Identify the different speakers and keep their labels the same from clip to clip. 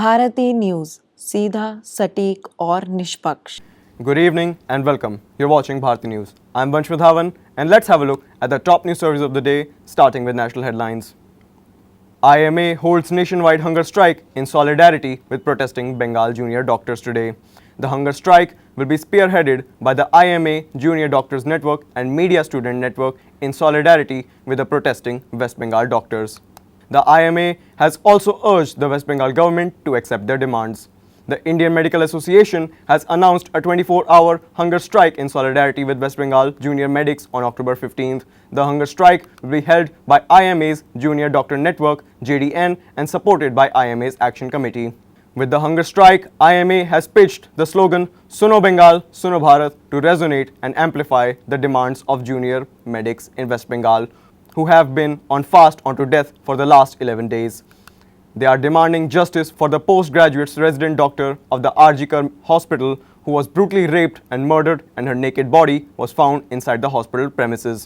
Speaker 1: भारतीय न्यूज़ सीधा सटीक और निष्पक्ष।
Speaker 2: Good evening and welcome. You're watching Bharati News. I'm Vansh Vidhavan and let's have a look at the top news stories of the day, starting with national headlines. IMA holds nationwide hunger strike in solidarity with protesting Bengal junior doctors today. The hunger strike will be spearheaded by the IMA Junior Doctors Network and Media Student Network in solidarity with the protesting West Bengal doctors. The IMA has also urged the West Bengal government to accept their demands. The Indian Medical Association has announced a 24-hour hunger strike in solidarity with West Bengal junior medics on October 15th. The hunger strike will be held by IMA's Junior Doctor Network (JDN) and supported by IMA's Action Committee. With the hunger strike, IMA has pitched the slogan "Suno Bengal, Suno Bharat" to resonate and amplify the demands of junior medics in West Bengal, who have been on fast onto death for the last 11 days. They are demanding justice for the postgraduate resident doctor of the RG Kar hospital who was brutally raped and murdered, and her naked body was found inside the hospital premises.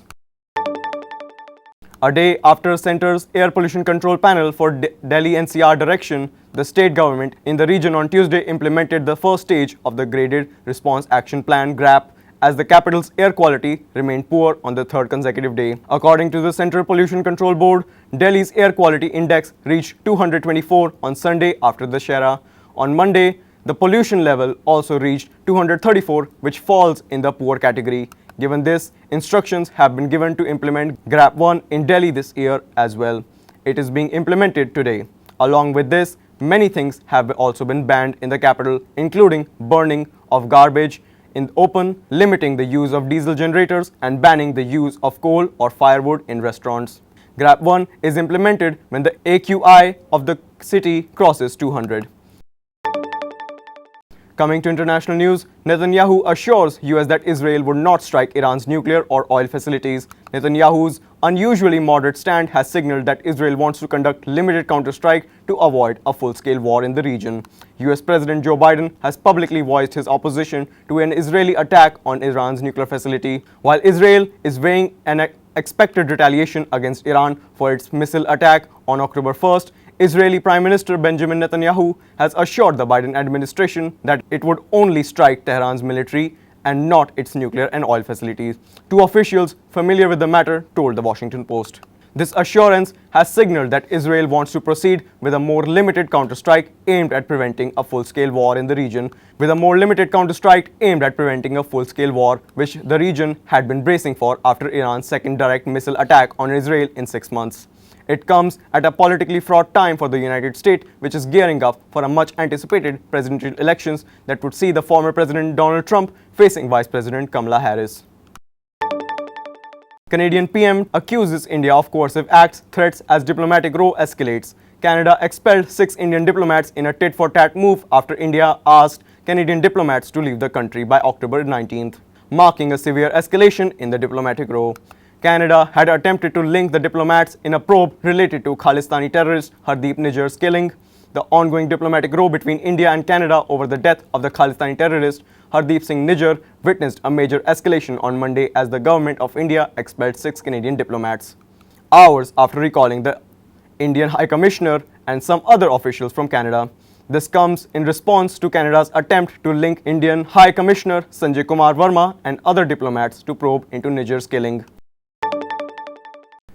Speaker 2: A day after Centre's Air Pollution Control Panel for Delhi NCR direction, the state government in the region on Tuesday implemented the first stage of the Graded Response Action Plan (GRAP) as the capital's air quality remained poor on the third consecutive day. According to the Central Pollution Control Board, Delhi's air quality index reached 224 on Sunday after the Shera. On Monday, the pollution level also reached 234, which falls in the poor category. Given this, instructions have been given to implement GRAP 1 in Delhi this year as well. It is being implemented today. Along with this, many things have also been banned in the capital, including burning of garbage in the open, limiting the use of diesel generators, and banning the use of coal or firewood in restaurants. GRAP 1 is implemented when the AQI of the city crosses 200. Coming to international news, Netanyahu assures US that Israel would not strike Iran's nuclear or oil facilities. Netanyahu's unusually moderate stand has signaled that Israel wants to conduct limited counterstrike to avoid a full-scale war in the region. US President Joe Biden has publicly voiced his opposition to an Israeli attack on Iran's nuclear facility, while Israel is weighing an expected retaliation against Iran for its missile attack on October 1st. Israeli Prime Minister Benjamin Netanyahu has assured the Biden administration that it would only strike Tehran's military and not its nuclear and oil facilities. Two officials familiar with the matter told the Washington Post. This assurance has signaled that Israel wants to proceed with a more limited counterstrike aimed at preventing a full-scale war in the region. With a more limited counterstrike aimed at preventing a full-scale war, which the region had been bracing for after Iran's second direct missile attack on Israel in 6 months. It comes at a politically fraught time for the United States, which is gearing up for a much-anticipated presidential elections that would see the former President Donald Trump facing Vice President Kamala Harris. Canadian PM accuses India of coercive acts, threats as diplomatic row escalates. Canada expelled 6 Indian diplomats in a tit-for-tat move after India asked Canadian diplomats to leave the country by October 19th, marking a severe escalation in the diplomatic row. Canada had attempted to link the diplomats in a probe related to Khalistani terrorist Hardeep Nijjar's killing. The ongoing diplomatic row between India and Canada over the death of the Khalistani terrorist Hardeep Singh Nijjar witnessed a major escalation on Monday as the government of India expelled 6 Canadian diplomats, hours after recalling the Indian High Commissioner and some other officials from Canada. This comes in response to Canada's attempt to link Indian High Commissioner Sanjay Kumar Verma and other diplomats to probe into Nijjar's killing.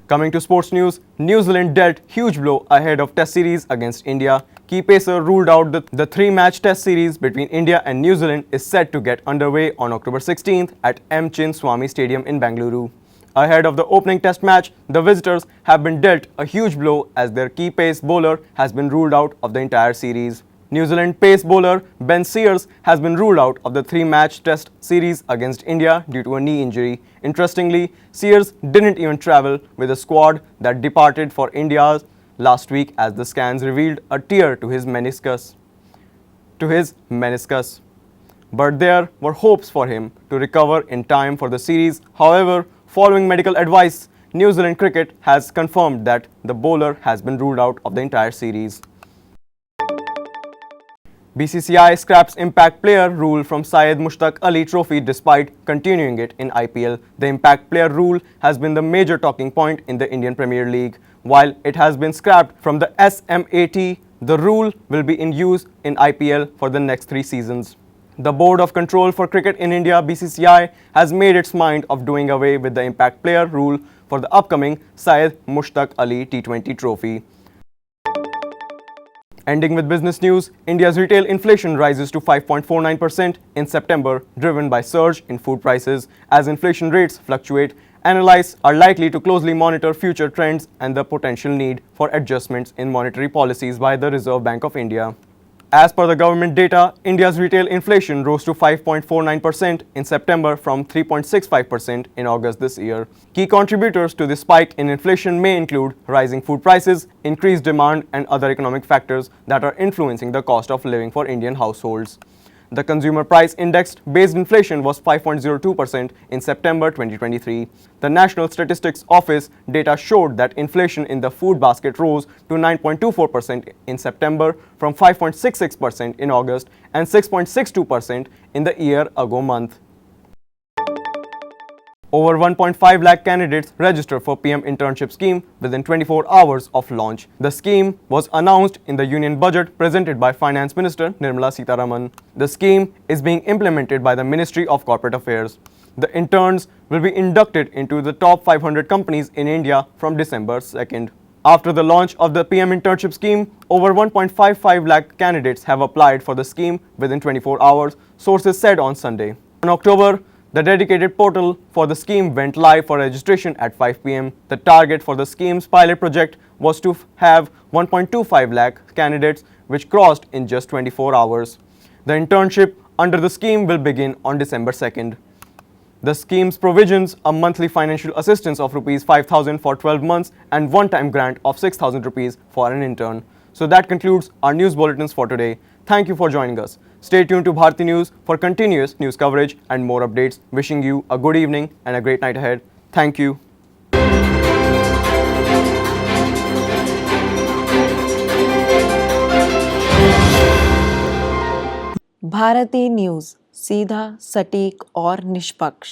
Speaker 2: Coming to sports news, New Zealand dealt huge blow ahead of Test series against India. Key pacer ruled out the 3-match Test series between India and New Zealand is set to get underway on October 16th at M. Chin Swamy Stadium in Bengaluru. Ahead of the opening Test match, the visitors have been dealt a huge blow as their key pace bowler has been ruled out of the entire series. New Zealand pace bowler Ben Sears has been ruled out of the 3-match Test series against India due to a knee injury. Interestingly, Sears didn't even travel with the squad that departed for India last week as the scans revealed a tear to his meniscus. But there were hopes for him to recover in time for the series. However, following medical advice, New Zealand cricket has confirmed that the bowler has been ruled out of the entire series. BCCI scraps Impact Player rule from Syed Mushtaq Ali Trophy despite continuing it in IPL. The Impact Player rule has been the major talking point in the Indian Premier League. While it has been scrapped from the SMAT The rule will be in use in IPL for the next 3 seasons. The Board of Control for Cricket in India (BCCI) has made its mind of doing away with the impact player rule for the upcoming Syed Mushtaq Ali T20 trophy. Ending with business news, India's retail inflation rises to 5.49% in September, driven by surge in food prices. As inflation rates fluctuate, analysts are likely to closely monitor future trends and the potential need for adjustments in monetary policies by the Reserve Bank of India. As per the government data, India's retail inflation rose to 5.49% in September from 3.65% in August this year. Key contributors to this spike in inflation may include rising food prices, increased demand, and other economic factors that are influencing the cost of living for Indian households. The consumer price index based inflation was 5.02% in September 2023. The National Statistics Office data showed that inflation in the food basket rose to 9.24% in September from 5.66% in August and 6.62% in the year ago month. Over 1.5 lakh candidates registered for PM internship scheme within 24 hours of launch. The scheme was announced in the Union Budget presented by Finance Minister Nirmala Sitharaman. The scheme is being implemented by the Ministry of Corporate Affairs. The interns will be inducted into the top 500 companies in India from December 2nd. After the launch of the PM internship scheme, over 1.55 lakh candidates have applied for the scheme within 24 hours, sources said on Sunday. In October, the dedicated portal for the scheme went live for registration at 5 p.m. The target for the scheme's pilot project was to have 1.25 lakh candidates, which crossed in just 24 hours. The internship under the scheme will begin on December 2nd. The scheme's provisions a monthly financial assistance of Rs 5,000 for 12 months and one-time grant of 6,000 rupees for an intern. So that concludes our news bulletins for today. Thank you for joining us. Stay tuned to Bharti News for continuous news coverage and more updates. Wishing you a good evening and a great night ahead. Thank you.
Speaker 1: Bharti news, सीधा, सटीक और निष्पक्ष।